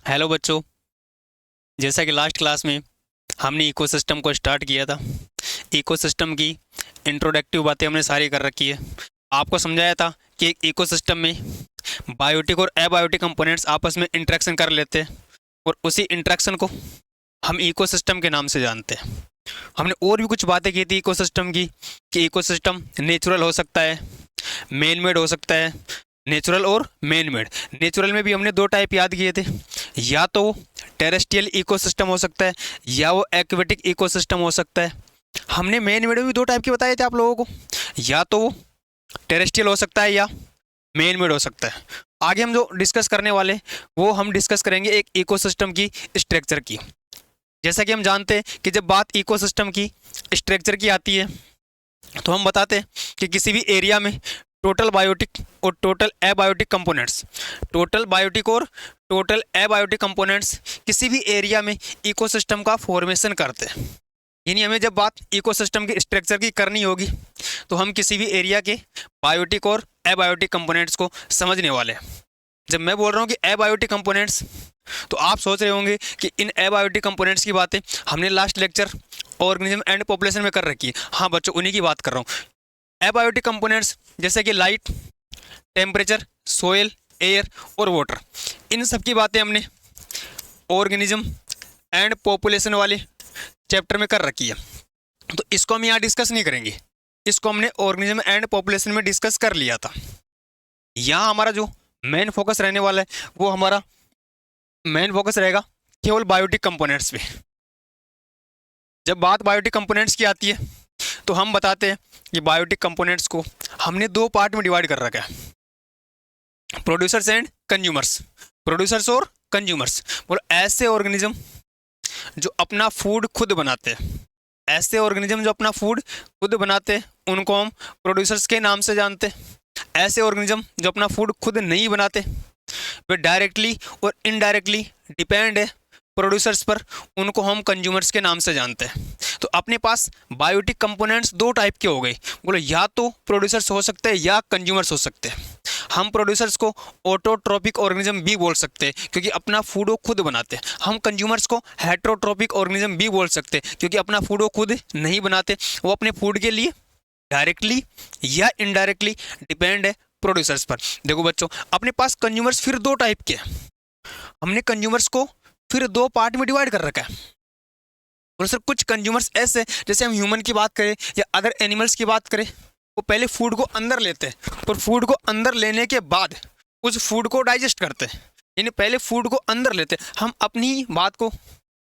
Hello बच्चों। जैसा कि लास्ट क्लास में हमने इकोसिस्टम को स्टार्ट किया था। इकोसिस्टम की इंट्रोडक्टिव बातें हमने सारी कर रखी है। आपको समझाया था कि एक इकोसिस्टम में बायोटिक और एबायोटिक कंपोनेंट्स आपस में इंटरेक्शन कर लेते हैं और उसी इंटरेक्शन को हम इकोसिस्टम के नाम से जानते हैं। हमने और भी कुछ बातें की थी इकोसिस्टम की, कि इकोसिस्टम नेचुरल हो सकता है, मैन मेड हो सकता है। नेचुरल और मैन मेड। नेचुरल में भी हमने दो टाइप याद किए थे, या तो वो टेरेस्ट्रियल इकोसिस्टम हो सकता है या वो एक्वेटिक इकोसिस्टम हो सकता है। हमने मैन मेड में भी दो टाइप के बताए थे आप लोगों को, या तो वो टेरेस्ट्रियल हो सकता है या मैन मेड हो सकता है। आगे हम जो डिस्कस करने वाले वो हम डिस्कस करेंगे एक इकोसिस्टम की स्ट्रक्चर की। जैसा कि हम जानते हैं कि जब बात इकोसिस्टम की स्ट्रक्चर की आती है तो हम बताते हैं कि किसी भी एरिया में टोटल बायोटिक और total abiotic components, total biotic और टोटल एबायोटिक कंपोनेंट्स किसी भी एरिया में इकोसिस्टम का फॉर्मेशन करते हैं। यानी हमें जब बात इकोसिस्टम के स्ट्रक्चर की करनी होगी तो हम किसी भी एरिया के बायोटिक और एबायोटिक कंपोनेंट्स को समझने वाले हैं। जब मैं बोल रहा हूँ कि एबायोटिक कंपोनेंट्स, तो आप सोच रहे होंगे कि इन एबायोटिक कंपोनेंट्स की बातें हमने last lecture organism and population में कर रखी है। हाँ बच्चों, उन्हीं की बात कर रहा हूँ। एबायोटिक कंपोनेंट्स जैसे कि लाइट, टेम्परेचर, सोयल, एयर और वाटर, इन सब की बातें हमने ऑर्गेनिज्म एंड पॉपुलेशन वाले चैप्टर में कर रखी है, तो इसको हम यहाँ डिस्कस नहीं करेंगे। इसको हमने ऑर्गेनिज्म एंड पॉपुलेशन में डिस्कस कर लिया था। यहाँ हमारा जो मेन फोकस रहने वाला है वो हमारा मेन फोकस रहेगा केवल बायोटिक कंपोनेंट्स पे। जब बात बायोटिक कंपोनेंट्स की आती है तो हम बताते हैं कि बायोटिक कंपोनेंट्स को हमने दो पार्ट में डिवाइड कर रखा है, प्रोड्यूसर्स एंड कंज्यूमर्स। प्रोड्यूसर्स और कंज्यूमर्स बोलो ऐसे ऑर्गेनिज्म जो अपना फूड खुद बनाते हैं। ऐसे ऑर्गेनिज्म जो अपना फूड खुद बनाते हैं उनको हम प्रोड्यूसर्स के नाम से जानते हैं। ऐसे ऑर्गेनिज्म जो अपना फूड खुद नहीं बनाते, वे डायरेक्टली और इनडायरेक्टली डिपेंड है प्रोड्यूसर्स पर, उनको हम कंज्यूमर्स के नाम से जानते हैं। तो अपने पास बायोटिक कंपोनेंट्स दो टाइप के हो गए। बोलो या तो प्रोड्यूसर्स हो सकते हैं या कंज्यूमर्स हो सकते हैं। हम प्रोड्यूसर्स को ऑटोट्रोपिक ऑर्गेनिज्म भी बोल सकते हैं क्योंकि अपना फूड वो खुद बनाते हैं। हम कंज्यूमर्स को हेट्रोट्रोपिक ऑर्गेनिज्म भी बोल सकते हैं क्योंकि अपना फूड वो खुद नहीं बनाते, वो अपने फूड के लिए डायरेक्टली या इनडायरेक्टली डिपेंड है प्रोड्यूसर्स पर। देखो बच्चों, अपने पास कंज्यूमर्स फिर दो टाइप के हैं। हमने कंज्यूमर्स को फिर दो पार्ट में डिवाइड कर रखा है। और सर कुछ कंज्यूमर्स ऐसे, जैसे हम ह्यूमन की बात करें या अदर एनिमल्स की बात करें, वो पहले फूड को अंदर लेते हैं और फूड को अंदर लेने के बाद उस फूड को डाइजेस्ट करते हैं। यानी पहले फूड को अंदर लेते हैं। हम अपनी बात को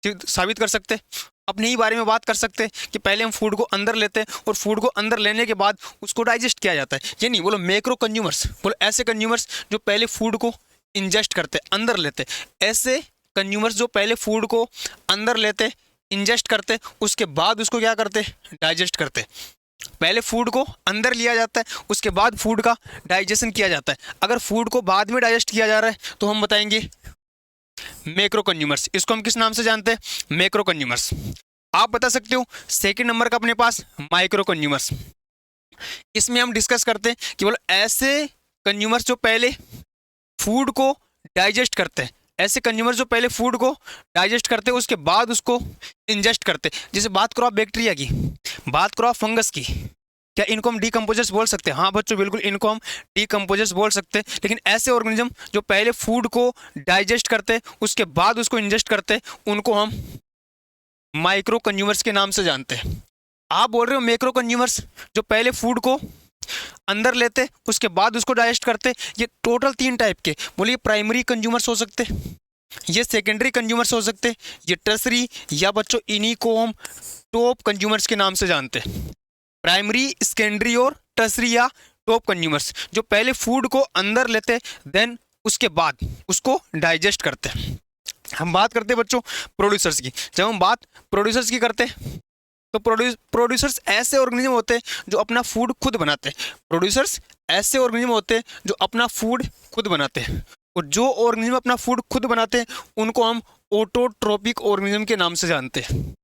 साबित कर सकते हैं, अपने ही बारे में बात कर सकते हैं कि पहले हम फूड को अंदर लेते हैं और फूड को अंदर लेने के बाद उसको डाइजेस्ट किया जाता है। ये नहीं बोलो मैक्रो कंज्यूमर्स, बोलो ऐसे कंज्यूमर्स जो पहले फूड को इंजेस्ट करते हैं, अंदर लेते। ऐसे कंज्यूमर्स जो पहले फूड को अंदर लेते, इंजेस्ट करते, उसके बाद उसको क्या करते, डाइजेस्ट करते। पहले फूड को अंदर लिया जाता है, उसके बाद फूड का डाइजेशन किया जाता है। अगर फूड को बाद में डाइजेस्ट किया जा रहा है तो हम बताएंगे मैक्रो कंज्यूमर्स। इसको हम किस नाम से जानते हैं, मैक्रो कंज्यूमर्स। आप बता सकते हो सेकंड नंबर का अपने पास माइक्रो कंज्यूमर्स। इसमें हम डिस्कस करते हैं कि बोलो ऐसे कंज्यूमर्स जो पहले फूड को डाइजेस्ट करते हैं, ऐसे कंज्यूमर जो पहले फूड को डाइजेस्ट करते हैं उसके बाद उसको इंजेस्ट करते हैं। जैसे बात करो आप बैक्टीरिया की, बात करो आप फंगस की, क्या इनको हम डीकम्पोजर्स बोल सकते हैं? हाँ बच्चों बिल्कुल, इनको हम डीकम्पोजर्स बोल सकते हैं। लेकिन ऐसे ऑर्गेनिज्म जो पहले फूड को डाइजेस्ट करते हैं उसके बाद उसको इंजेस्ट करते हैं उनको हम माइक्रो कंज्यूमर्स के नाम से जानते हैं। आप बोल रहे हो मैक्रो कंज्यूमर्स जो पहले फूड को अंदर लेते उसके बाद उसको डाइजेस्ट करते। ये टोटल तीन टाइप के, बोलिए प्राइमरी कंज्यूमर्स हो सकते, ये सेकेंडरी कंज्यूमर्स हो सकते, ये टर्सरी, या बच्चों इन्हीं को हम टॉप कंज्यूमर्स के नाम से जानते हैं। प्राइमरी, सेकेंडरी और टर्सरी या टॉप कंज्यूमर्स जो पहले फूड को अंदर लेते देन उसके बाद उसको डाइजेस्ट करते हैं। हम बात करते हैं बच्चों प्रोड्यूसर्स की। जब हम बात प्रोड्यूसर्स की करते हैं तो प्रोड्यूसर्स ऐसे ऑर्गेनिज्म होते हैं जो अपना फूड खुद बनाते हैं। प्रोड्यूसर्स ऐसे ऑर्गेनिज्म होते हैं जो अपना फूड खुद बनाते हैं, और जो ऑर्गेनिज्म अपना फूड खुद बनाते हैं उनको हम ऑटोट्रोपिक ऑर्गेनिज्म के नाम से जानते हैं।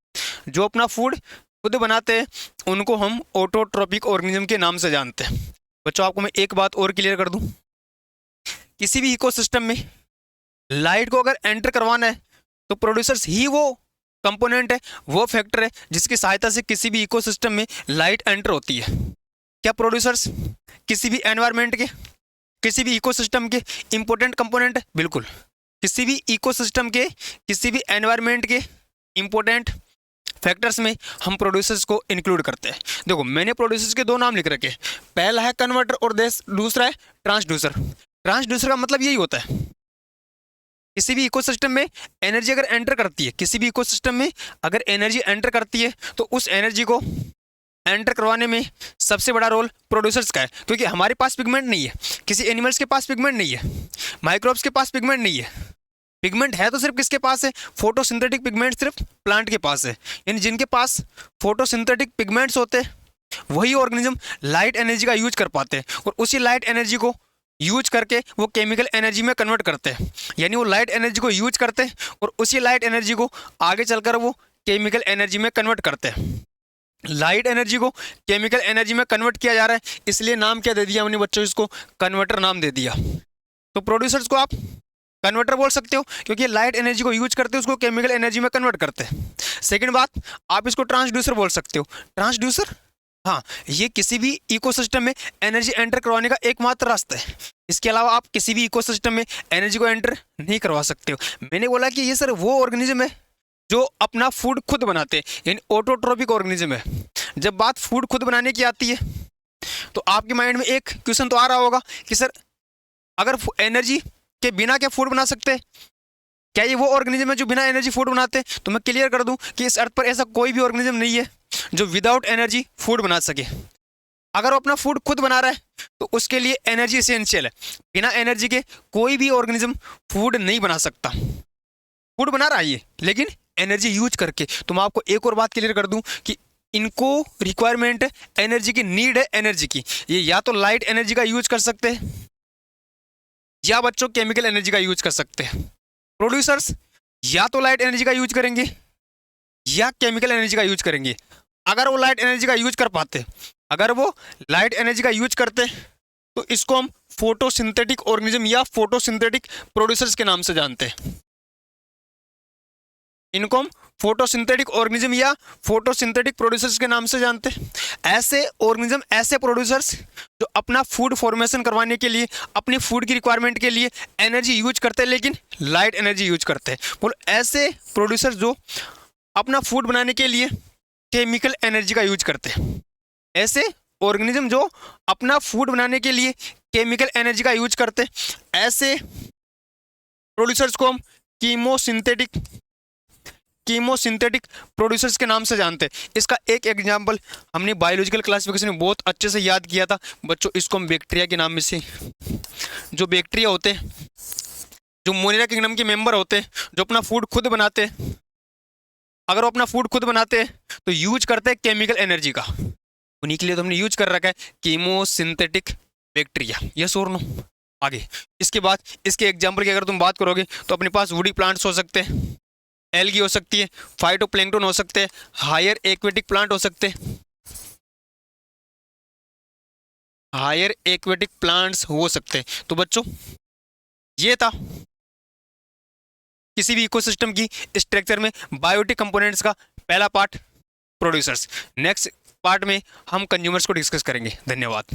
जो अपना फूड खुद बनाते हैं उनको हम ऑटोट्रोपिक ऑर्गेनिज्म के नाम से जानते हैं। बच्चों आपको मैं एक बात और क्लियर कर दूं, किसी भी इकोसिस्टम में लाइट को अगर एंटर करवाना है तो प्रोड्यूसर्स ही वो कंपोनेंट है, वो फैक्टर है जिसकी सहायता से किसी भी इकोसिस्टम में लाइट एंटर होती है। क्या प्रोड्यूसर्स किसी भी एनवायरनमेंट के, किसी भी इकोसिस्टम के इंपॉर्टेंट कंपोनेंट है? बिल्कुल। किसी भी इकोसिस्टम के, किसी भी एनवायरनमेंट के इंपॉर्टेंट फैक्टर्स में हम प्रोड्यूसर्स को इंक्लूड करते हैं। देखो मैंने प्रोड्यूसर्स के दो नाम लिख रखे, पहला है कन्वर्टर और दूसरा है ट्रांसड्यूसर। ट्रांसड्यूसर का मतलब यही होता है, किसी भी इकोसिस्टम में एनर्जी अगर एंटर करती है, किसी भी इकोसिस्टम में अगर एनर्जी एंटर करती है तो उस एनर्जी को एंटर करवाने में सबसे बड़ा रोल प्रोड्यूसर्स का है। क्योंकि हमारे पास पिगमेंट नहीं है, किसी एनिमल्स के पास पिगमेंट नहीं है, माइक्रोब्स के पास पिगमेंट नहीं है। पिगमेंट है तो सिर्फ किसके पास है? फोटोसिंथेटिक पिगमेंट सिर्फ प्लांट के पास है। यानी जिनके पास फोटोसिंथेटिक पिगमेंट्स होते हैं वही ऑर्गेनिज्म लाइट एनर्जी का यूज कर पाते हैं, और उसी लाइट एनर्जी को यूज करके वो केमिकल एनर्जी में कन्वर्ट करते हैं। यानी वो लाइट एनर्जी को यूज करते हैं और उसी लाइट एनर्जी को आगे चलकर वो केमिकल एनर्जी में कन्वर्ट करते हैं। लाइट एनर्जी को केमिकल एनर्जी में कन्वर्ट किया जा रहा है, इसलिए नाम क्या दे दिया हमने बच्चों? इसको कन्वर्टर नाम दे दिया। तो प्रोड्यूसर्स को आप कन्वर्टर बोल सकते हो क्योंकि लाइट एनर्जी को यूज करते हैं, उसको केमिकल एनर्जी में कन्वर्ट करते हैं। सेकंड बात, आप इसको ट्रांसड्यूसर बोल सकते हो। ट्रांसड्यूसर, हाँ, ये किसी भी इकोसिस्टम में एनर्जी एंटर करवाने का एकमात्र रास्ता है। इसके अलावा आप किसी भी इकोसिस्टम में एनर्जी को एंटर नहीं करवा सकते हो। मैंने बोला कि ये सर वो ऑर्गेनिज्म है जो अपना फूड खुद बनाते हैं, यानी ऑटोट्रोपिक ऑर्गेनिज्म है। जब बात फूड खुद बनाने की आती है तो आपके माइंड में एक क्वेश्चन तो आ रहा होगा कि सर अगर एनर्जी के बिना क्या फूड बना सकते हैं? क्या ये वो ऑर्गेनिज्म है जो बिना एनर्जी फूड बनाते हैं? तो मैं क्लियर कर दूं कि इस अर्थ पर ऐसा कोई भी ऑर्गेनिज्म नहीं है जो विदाउट एनर्जी फूड बना सके। अगर वो अपना फूड खुद बना रहा है तो उसके लिए एनर्जी एसेंशियल है। बिना एनर्जी के कोई भी ऑर्गेनिज्म फूड नहीं बना सकता। फूड बना रहा है ये, लेकिन एनर्जी यूज करके। तो मैं आपको एक और बात क्लियर कर दूं कि इनको रिक्वायरमेंट है एनर्जी की, नीड है एनर्जी की। ये या तो लाइट एनर्जी का यूज कर सकते हैं या बच्चों केमिकल एनर्जी का यूज कर सकते हैं। प्रोड्यूसर्स या तो लाइट एनर्जी का यूज करेंगे या केमिकल एनर्जी का यूज करेंगे। अगर वो लाइट एनर्जी का यूज कर पाते, अगर वो लाइट एनर्जी का यूज करते तो इसको हम फोटोसिंथेटिक ऑर्गेनिज्म या फोटोसिंथेटिक प्रोड्यूसर्स के नाम से जानते हैं। इनको हम फोटोसिंथेटिक ऑर्गेनिज्म या फोटोसिंथेटिक प्रोड्यूसर्स के नाम से जानते हैं। ऐसे ऑर्गेनिज्म, ऐसे प्रोड्यूसर्स जो अपना फूड फॉर्मेशन करवाने के लिए, अपनी फूड की रिक्वायरमेंट के लिए एनर्जी यूज करते हैं लेकिन लाइट एनर्जी यूज करते हैं। बोलो ऐसे प्रोड्यूसर्स जो अपना फूड बनाने के लिए केमिकल एनर्जी का यूज करते हैं। ऐसे ऑर्गेनिज्म जो अपना फूड बनाने के लिए केमिकल एनर्जी का यूज करते हैं, ऐसे प्रोड्यूसर्स को हम कीमोसिंथेटिक प्रोड्यूसर्स के नाम से जानते हैं। इसका एक एग्जांपल हमने बायोलॉजिकल क्लासिफिकेशन में बहुत अच्छे से याद किया था बच्चों। इसको हम बैक्टीरिया के नाम में से, जो बैक्टीरिया होते हैं, जो मोनिरा किंगडम के मेंबर होते हैं, जो अपना फूड खुद बनाते हैं, अगर वो अपना फूड खुद बनाते हैं तो यूज करते हैं केमिकल एनर्जी का। उन्हीं के लिए तो हमने यूज कर रखा है कीमोसिंथेटिक बैक्टीरिया। यस और नो? आगे इसके बाद इसके एग्जाम्पल की अगर तुम बात करोगे तो अपने पास वुडी प्लांट्स हो सकते हैं, एल्गी हो सकती है, फाइटोप्लैंक्टन हो सकते हैं, हायर एक्वेटिक प्लांट हो सकते हैं, हायर एक्वेटिक प्लांट्स हो सकते हैं। तो बच्चों ये था किसी भी इकोसिस्टम की स्ट्रक्चर में बायोटिक कंपोनेंट्स का पहला पार्ट, प्रोड्यूसर्स। नेक्स्ट पार्ट में हम कंज्यूमर्स को डिस्कस करेंगे। धन्यवाद।